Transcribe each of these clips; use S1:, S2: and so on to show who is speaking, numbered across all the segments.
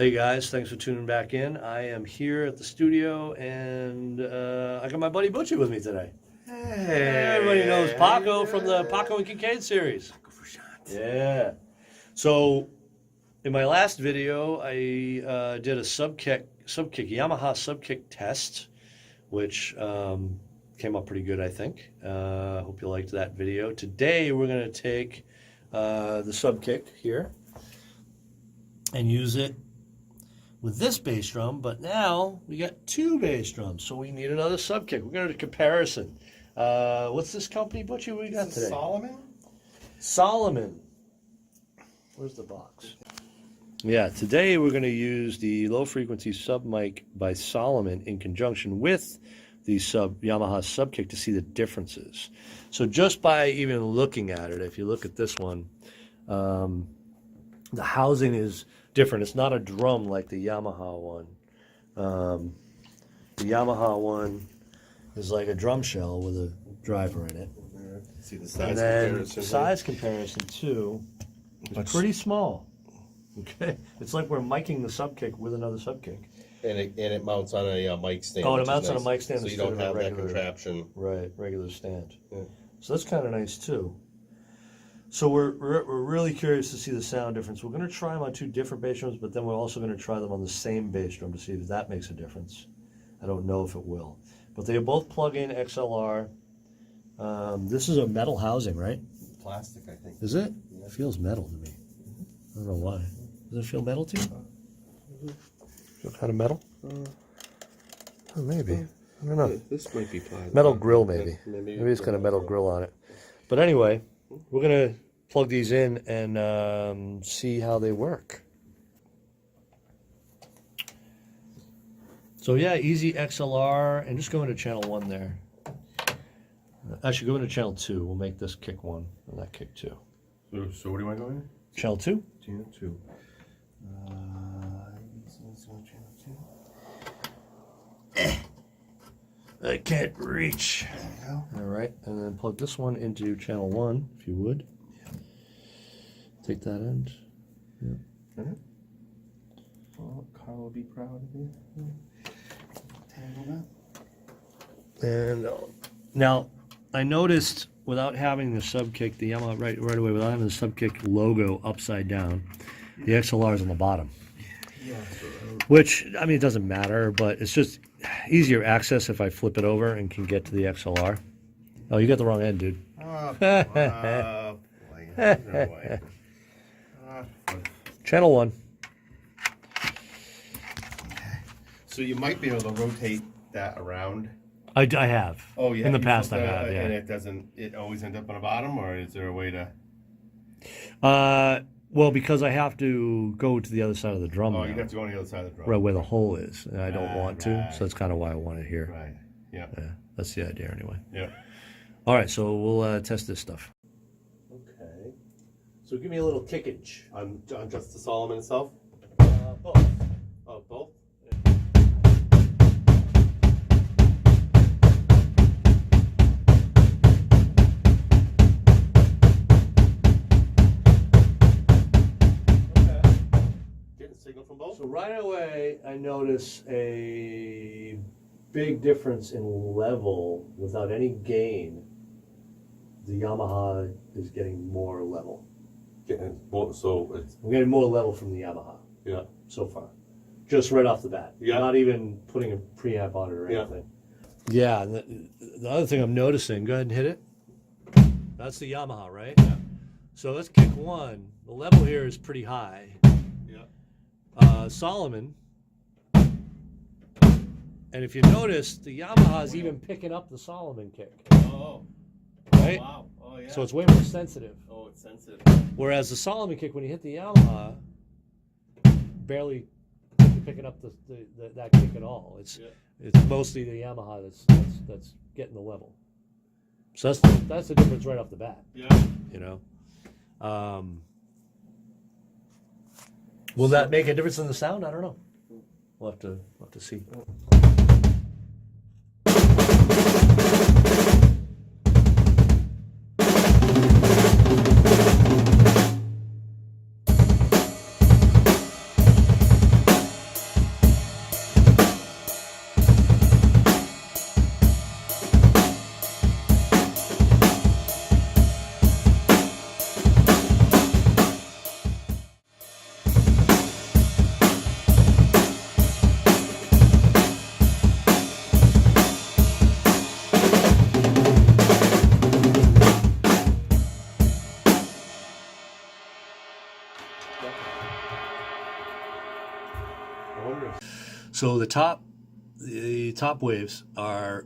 S1: Hey guys, thanks for tuning back in. I am here at the studio and I got my buddy Butchie with me today.
S2: Hey,
S1: everybody knows Paco from the Paco and Kincaid series.
S2: Paco for shot.
S1: Yeah. So in my last video, I did a Subkick, Yamaha Subkick test, which came up pretty good, I think. Hope you liked that video. Today we're going to take the Subkick here and use it with this bass drum, but now we got two bass drums, so we need another Subkick. We're going to do a comparison. What's this company, Butchie, we got today? Solomon. Where's the box? Yeah, today we're going to use the low-frequency sub mic by Solomon in conjunction with the Yamaha Subkick to see the differences. So just by even looking at it, if you look at this one, the housing is different. It's not a drum like the Yamaha one. The Yamaha one is like a drum shell with a driver in it.
S2: See the size
S1: and then
S2: comparison.
S1: Size comparison too. It's pretty small. Okay, it's like we're miking the Subkick with another Subkick.
S2: And it mounts on a mic stand.
S1: Oh, it mounts on a mic stand,
S2: so you
S1: instead
S2: don't
S1: of a
S2: have
S1: regular,
S2: that contraption.
S1: Right, regular stand.
S2: Yeah.
S1: So that's kind of nice too. So we're really curious to see the sound difference. We're going to try them on two different bass drums, but then we're also going to try them on the same bass drum to see if that makes a difference. I don't know if it will. But they both plug-in XLR. This is a metal housing, right?
S2: Plastic, I think.
S1: Is it?
S2: Yeah.
S1: It feels metal to me. I don't know why. Does it feel metal to you? Feel kind of metal? Oh, maybe. I don't know.
S2: This might be plastic.
S1: Metal grill, maybe.
S2: Yeah,
S1: Maybe it's got a metal grill on it. But anyway, we're going to plug these in and see how they work. So yeah, easy XLR, and just go into channel 1 there. Actually, go into channel 2. We'll make this kick 1 and that kick 2.
S2: So what do I go in?
S1: Channel 2?
S2: Channel 2.
S1: I can't reach.
S2: There you go.
S1: All right, and then plug this one into channel 1, if you would.
S2: Yeah.
S1: Take that end. Yeah.
S2: Mm-hmm. Well, Carl will be proud of you. Tangle that.
S1: And now, I noticed without having the Subkick, the Yamaha right away, without having the Subkick logo upside down, the XLR is on the bottom.
S2: Yeah.
S1: Which, I mean, it doesn't matter, but it's just easier access if I flip it over and can get to the XLR. Oh, you got the wrong end, dude.
S2: Oh, boy. No way.
S1: Channel 1.
S2: So you might be able to rotate that around.
S1: I have.
S2: Oh yeah.
S1: In the
S2: you
S1: past, I
S2: flip
S1: have.
S2: that,
S1: Yeah.
S2: And it doesn't. It always end up on the bottom, or is there a way to?
S1: Well, because I have to go to the other side of the drum.
S2: Oh,
S1: now,
S2: you have to go on the other side of the drum.
S1: right where the hole is, and I don't want to.
S2: Right.
S1: So that's kind of why I want it here.
S2: Right. Yeah.
S1: Yeah, that's the idea anyway.
S2: Yeah.
S1: All right, so we'll test this stuff. Okay. So give me a little kickage.
S2: On just the Solomon itself.
S1: Both.
S2: Oh, both. Signal from both?
S1: So right away, I notice a big difference in level without any gain. The Yamaha is getting more level.
S2: So it's
S1: I'm getting more level from the Yamaha
S2: yeah.
S1: so far. Just right off the bat.
S2: Yeah.
S1: Not even putting a preamp on it or
S2: Yeah.
S1: anything. Yeah, and the other thing I'm noticing, go ahead and hit it. That's the Yamaha, right?
S2: Yeah.
S1: So let's kick 1. The level here is pretty high. Solomon, and if you notice, the Yamaha is even picking up the Solomon kick,
S2: Oh.
S1: right?
S2: Wow. Oh yeah.
S1: So it's way more sensitive.
S2: Oh, it's sensitive.
S1: Whereas the Solomon kick, when you hit the Yamaha, barely picking up that kick at all. It's mostly the Yamaha that's getting the level. So that's the difference right off the bat.
S2: Yeah.
S1: You know. Will that make a difference in the sound? I don't know. We'll have to see. So the top waves are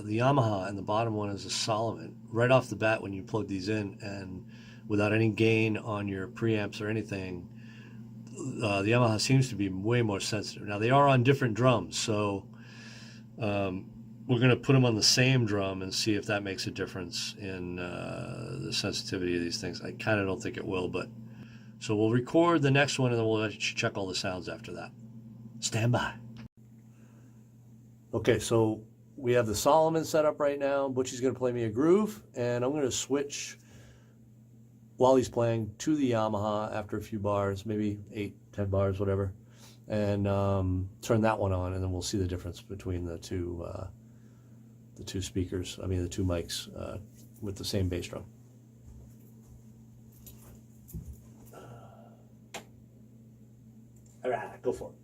S1: the Yamaha, and the bottom one is a Solomon. Right off the bat, when you plug these in, and without any gain on your preamps or anything, the Yamaha seems to be way more sensitive. Now they are on different drums, so we're going to put them on the same drum and see if that makes a difference in the sensitivity of these things. I kind of don't think it will, but so we'll record the next one and then we'll let you check all the sounds after that. Stand by. Okay, so we have the Solomon set up right now. Butchie's going to play me a groove, and I'm going to switch while he's playing to the Yamaha after a few bars, maybe 8-10 bars, whatever, and turn that one on, and then we'll see the difference between the two speakers. I mean, the two mics with the same bass drum. All right, go for it.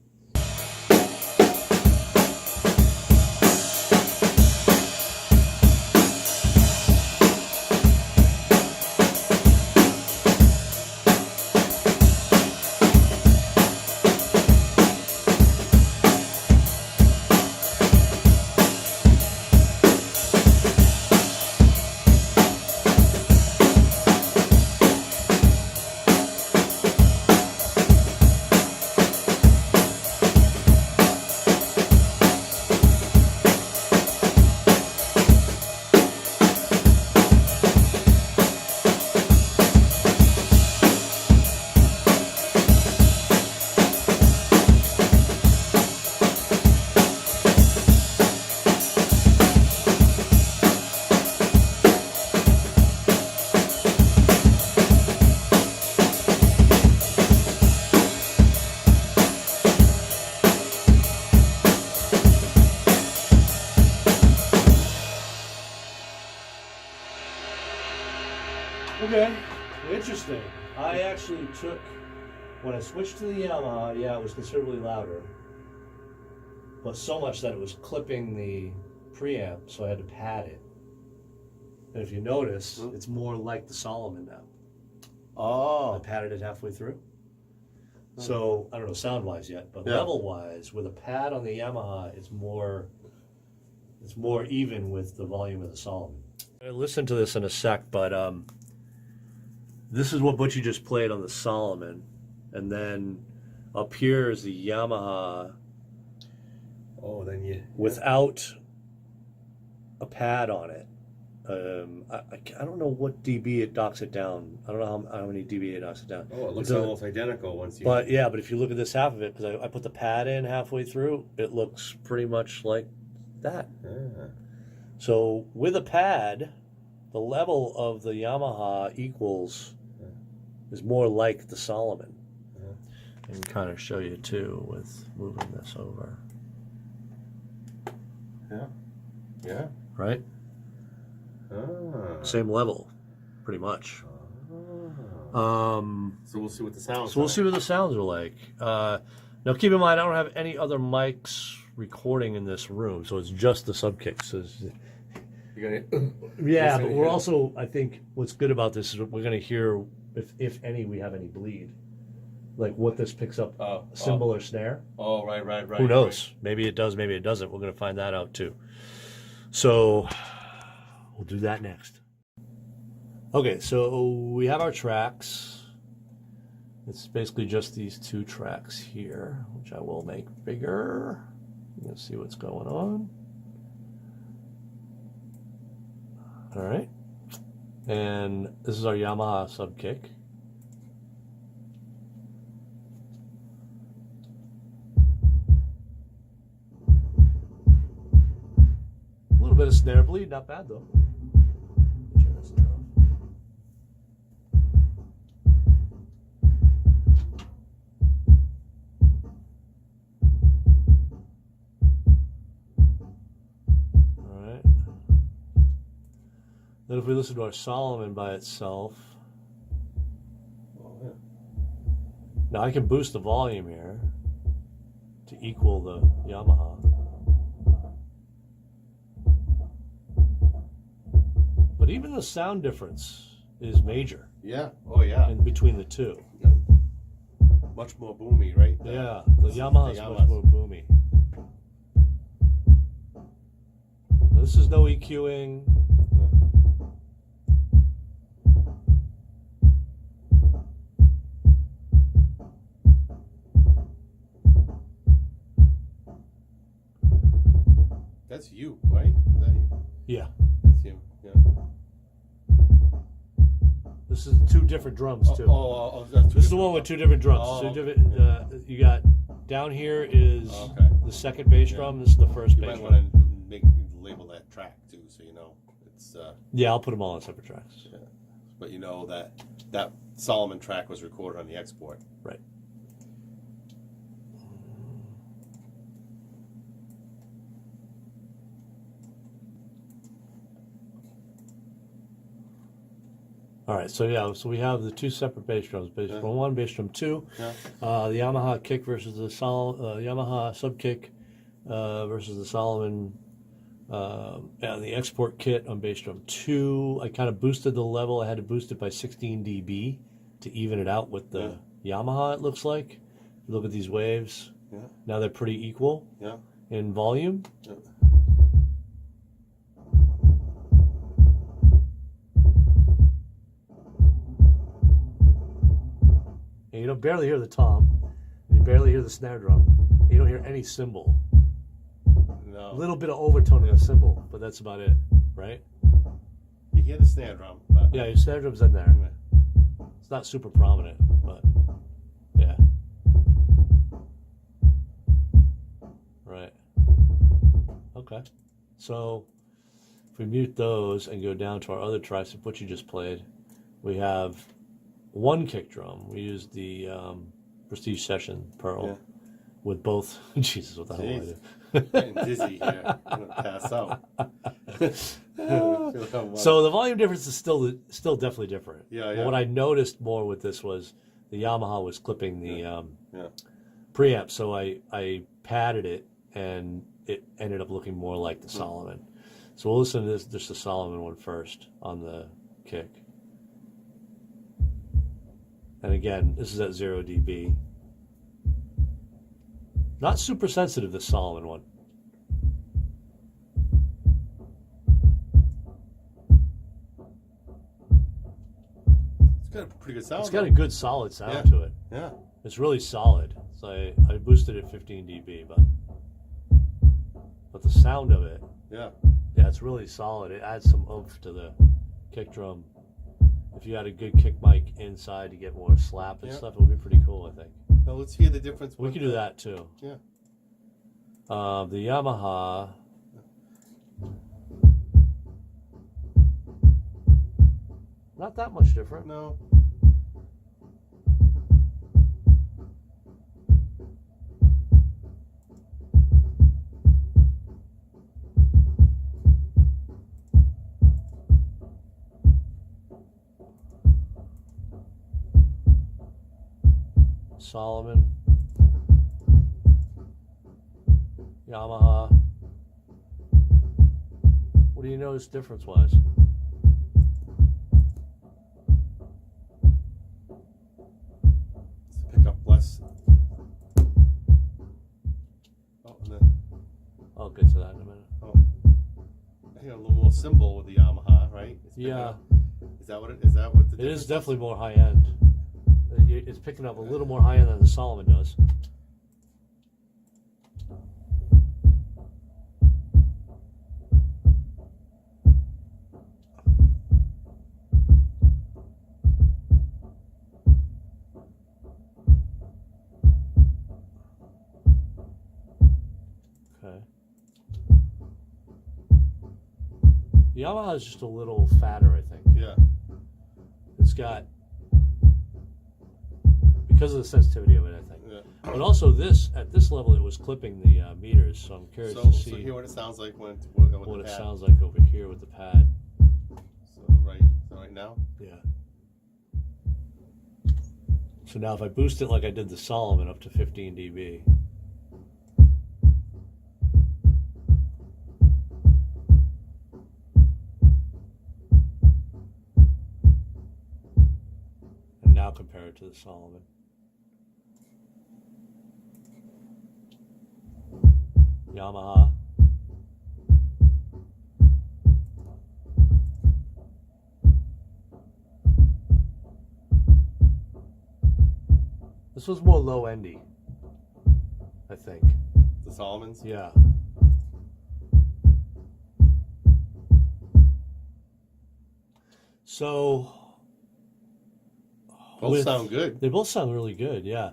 S1: Okay, interesting. I actually took, when I switched to the Yamaha, yeah, it was considerably louder, but so much that it was clipping the preamp, so I had to pad it. And if you notice, it's more like the Solomon now.
S2: Oh.
S1: I padded it halfway through. So, I don't know sound-wise yet, but
S2: Yeah.
S1: level-wise, with a pad on the Yamaha, it's more even with the volume of the Solomon. I'll listen to this in a sec, but this is what Butchie just played on the Solomon, and then up here is the Yamaha.
S2: Oh, then you
S1: without a pad on it. I don't know what dB it docks it down. I don't know how many dB it docks it down.
S2: Oh, it looks almost identical once you.
S1: But yeah, but if you look at this half of it, because I put the pad in halfway through, it looks pretty much like that.
S2: Ah.
S1: So with a pad, the level of the Yamaha is more like the Solomon. I can kind of show you too with moving this over.
S2: Yeah. Yeah.
S1: Right?
S2: Ah.
S1: Same level, pretty much.
S2: So we'll see what the sounds.
S1: So we'll see what the sounds are like. Now keep in mind, I don't have any other mics recording in this room, so it's just the Subkick. So
S2: You're gonna.
S1: yeah, but we're also, I think, what's good about this is we're going to hear, if any, we have any bleed. Like what this picks up, cymbal or snare.
S2: Oh, right.
S1: Who knows? Right. Maybe it does, maybe it doesn't. We're going to find that out too. So we'll do that next. Okay, so we have our tracks. It's basically just these two tracks here, which I will make bigger. Let's see what's going on. All right. And this is our Yamaha Subkick. A little bit of snare bleed, not bad though. Turn this down. All right. Then if we listen to our Solomon by itself, now I can boost the volume here to equal the Yamaha. But even the sound difference is major.
S2: Yeah. Oh, yeah.
S1: In between the two.
S2: Much more boomy, right?
S1: Yeah, the Yamaha's much more boomy. This is no EQing.
S2: That's you, right? Is that you?
S1: Yeah.
S2: That's you. Yeah.
S1: This is two different drums too.
S2: That's
S1: This is the one with two different drums.
S2: Oh,
S1: Two different. You got down here is the second bass drum. This is the first
S2: You
S1: bass
S2: might
S1: drum.
S2: want to label that track too, so you know it's.
S1: Yeah, I'll put them all on separate tracks.
S2: Yeah. But you know that Solomon track was recorded on the export.
S1: Right. All right, so we have the two separate bass drums, bass drum 1, bass drum 2,
S2: Yeah.
S1: The Yamaha kick versus the Yamaha Subkick versus the Solomon, and the export kit on bass drum 2. I kind of boosted the level. I had to boost it by 16 dB to even it out with the Yamaha, it looks like. Look at these waves.
S2: Yeah.
S1: Now they're pretty equal in volume.
S2: Yeah.
S1: And you don't barely hear the tom. And you barely hear the snare drum. You don't hear any cymbal.
S2: No.
S1: A little bit of overtone in the cymbal, but that's about it, right?
S2: You hear the snare drum, but
S1: Yeah, your snare drum's in there. It's not super prominent, but yeah. Right. Okay. So if we mute those and go down to our other tracks of what you just played, we have one kick drum. We used the Prestige Session Pearl with both. Jesus, what the hell am I doing?
S2: I'm getting dizzy here. I'm gonna pass out.
S1: So the volume difference is still definitely different.
S2: Yeah.
S1: But what I noticed more with this was the Yamaha was clipping the preamp, so I padded it and it ended up looking more like the Solomon. So we'll listen to this, just the Solomon one first on the kick. And again, this is at 0 dB. Not super sensitive, this Solomon one.
S2: It's got a pretty good sound.
S1: It's got a good solid sound to it.
S2: Yeah.
S1: It's really solid. So I boosted it 15 dB, but the sound of it, yeah, it's really solid. It adds some oomph to the kick drum. If you had a good kick mic inside to get more slap and stuff, it would be pretty cool, I think.
S2: Now let's hear the difference.
S1: We could do that too.
S2: Yeah.
S1: The Yamaha. Not that much different.
S2: No.
S1: Solomon, Yamaha. What do you notice difference-wise?
S2: Let's pick up less. Oh, and then,
S1: I'll get to that in a minute.
S2: oh, I hear a little more cymbal with the Yamaha, right? It's picking up. Is that what it is? That what the
S1: It is
S2: difference
S1: definitely more high-end. It's picking up a little more high-end than the Solomon does. Okay. The Yamaha is just a little fatter, I think.
S2: Yeah.
S1: It's got, because of the sensitivity of it, I think.
S2: Yeah.
S1: But also this, at this level, it was clipping the meters, so I'm curious to see
S2: So hear what it sounds like when
S1: what it sounds like over here with the pad.
S2: So right now.
S1: Yeah. So now if I boost it like I did the Solomon up to 15 dB. And now compare it to the Solomon. Yamaha. This was more low-endy, I think.
S2: The Solomons?
S1: Yeah. So
S2: Both sound good.
S1: They both sound really good, yeah.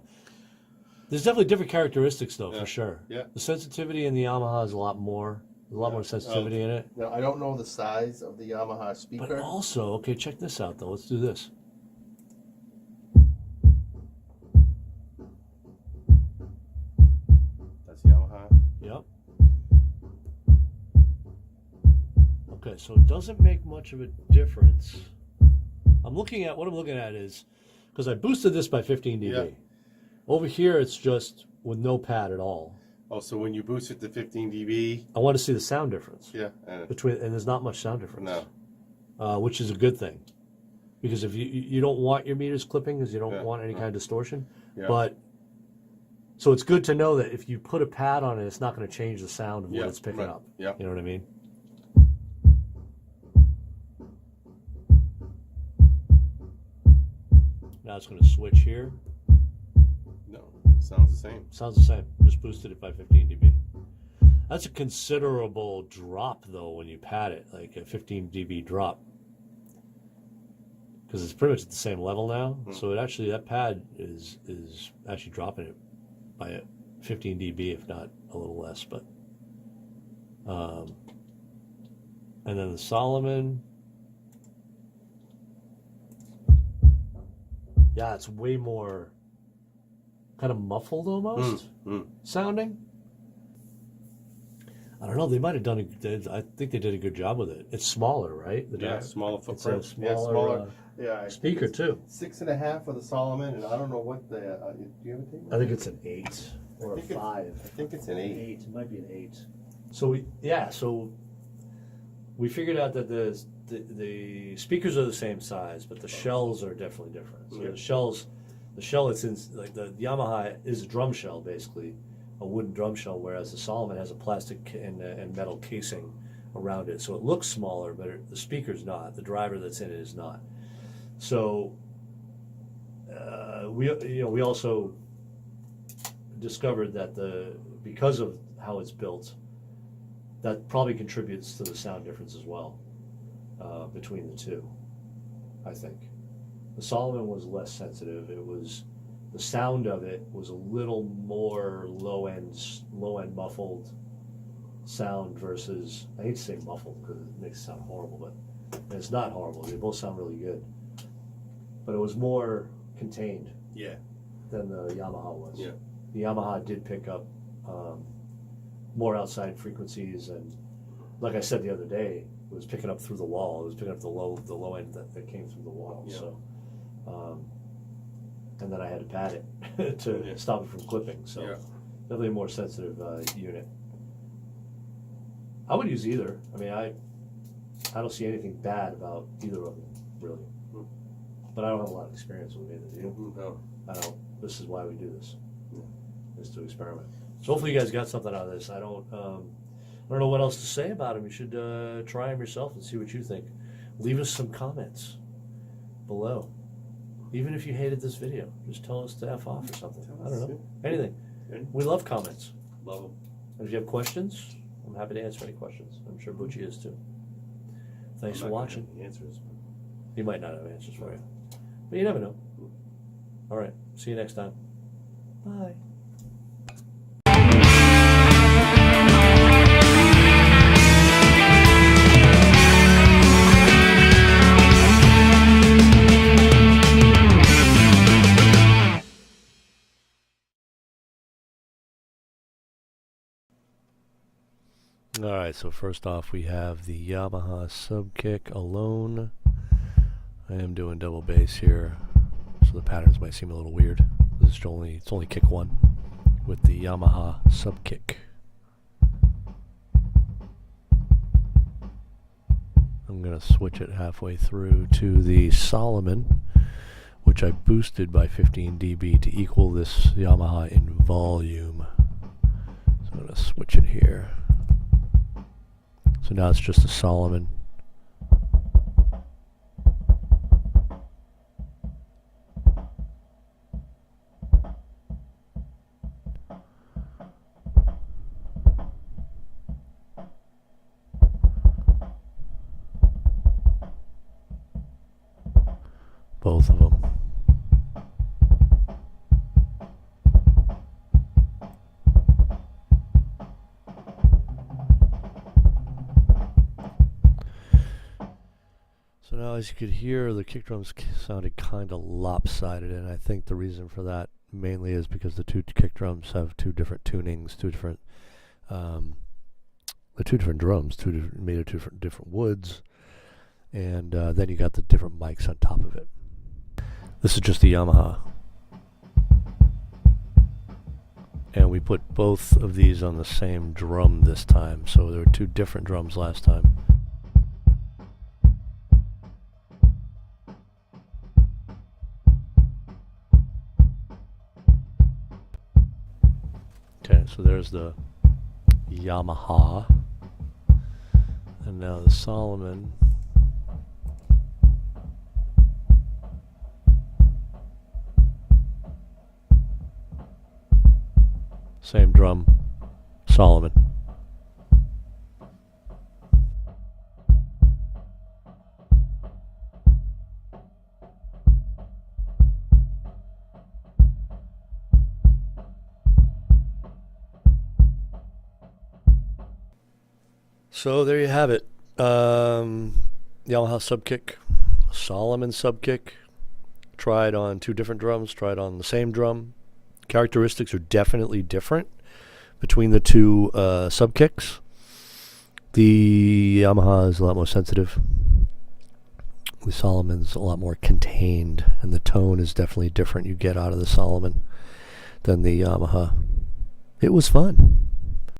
S1: There's definitely different characteristics, though, for sure.
S2: Yeah.
S1: The sensitivity in the Yamaha is a lot more. There's a lot more sensitivity in it.
S2: Now, I don't know the size of the Yamaha speaker.
S1: But also, okay, check this out, though. Let's do this.
S2: That's Yamaha.
S1: Yep. Okay, so it doesn't make much of a difference. What I'm looking at is, because I boosted this by 15 dB.
S2: Yeah.
S1: Over here, it's just with no pad at all.
S2: Oh, so when you boost it to 15 dB.
S1: I want to see the sound difference.
S2: Yeah.
S1: And there's not much sound difference.
S2: No.
S1: Which is a good thing, because if you don't want your meters clipping, because you don't want any kind of distortion.
S2: Yeah.
S1: But so it's good to know that if you put a pad on it, it's not going to change the sound of what it's picking up.
S2: Yeah.
S1: You know what I mean? Now it's going to switch here.
S2: No, sounds the same.
S1: Sounds the same. Just boosted it by 15 dB. That's a considerable drop, though, when you pad it, like a 15 dB drop, because it's pretty much at the same level now. So that pad is actually dropping it by 15 dB, if not a little less. But and then the Solomon, yeah, it's way more kind of muffled almost sounding. I don't know. They might have done I think they did a good job with it. It's smaller, right?
S2: Smaller footprint.
S1: It's a smaller, speaker too.
S2: 6.5 for the Solomon, and I don't know what the. Do you have a tape?
S1: I think it's an 8 or a 5.
S2: I think it's an 8.
S1: It might be an 8. So we figured out that the speakers are the same size, but the shells are definitely different. So the shell it's in, like the Yamaha is a drum shell, basically a wooden drum shell, whereas the Solomon has a plastic and metal casing around it. So it looks smaller, but the speaker's not. The driver that's in it is not. So we also discovered that because of how it's built, that probably contributes to the sound difference as well between the two. I think the Solomon was less sensitive. The sound of it was a little more low end muffled sound versus, I hate to say muffled because it makes it sound horrible, but it's not horrible. They both sound really good, but it was more contained than the Yamaha was.
S2: Yeah.
S1: The Yamaha did pick up more outside frequencies, and like I said the other day, it was picking up through the wall. It was picking up the low end that came through the wall.
S2: Yeah.
S1: So, and then I had to pad it to stop it from clipping. So definitely a more sensitive unit. I would use either. I mean, I don't see anything bad about either of them, really. But I don't have a lot of experience with either. Do you?
S2: No.
S1: I don't. This is why we do this. Is to experiment. So hopefully you guys got something out of this. I don't know what else to say about them. You should try them yourself and see what you think. Leave us some comments below. Even if you hated this video, just tell us to F off or something. I don't know. Anything. We love comments.
S2: Love them.
S1: And if you have questions, I'm happy to answer any questions. I'm sure Bucci is too. Thanks for watching.
S2: Answers.
S1: He might not have answers for you, but you never know. All right. See you next time. Bye. All right, so first off we have the Yamaha Subkick alone. I am doing double bass here, so the patterns might seem a little weird. It's only kick 1 with the Yamaha Subkick. I'm going to switch it halfway through to the Solomon, which I boosted by 15 dB to equal this Yamaha in volume. So I'm going to switch it here. So now it's just a Solomon. both of them. So now, as you could hear, the kick drums sounded kind of lopsided, and I think the reason for that mainly is because the two kick drums have two different tunings, the two different drums, made of different woods, and then you got the different mics on top of it. This is just the Yamaha, and we put both of these on the same drum this time, so there were two different drums last time. Okay, so there's the Yamaha, and now the Solomon. Same drum, Solomon. So there you have it. Yamaha Subkick, Solomon Subkick. Tried on two different drums, tried on the same drum. Characteristics are definitely different between the two Subkicks. The Yamaha is a lot more sensitive. The Solomon's a lot more contained, and the tone is definitely different you get out of the Solomon than the Yamaha. It was fun.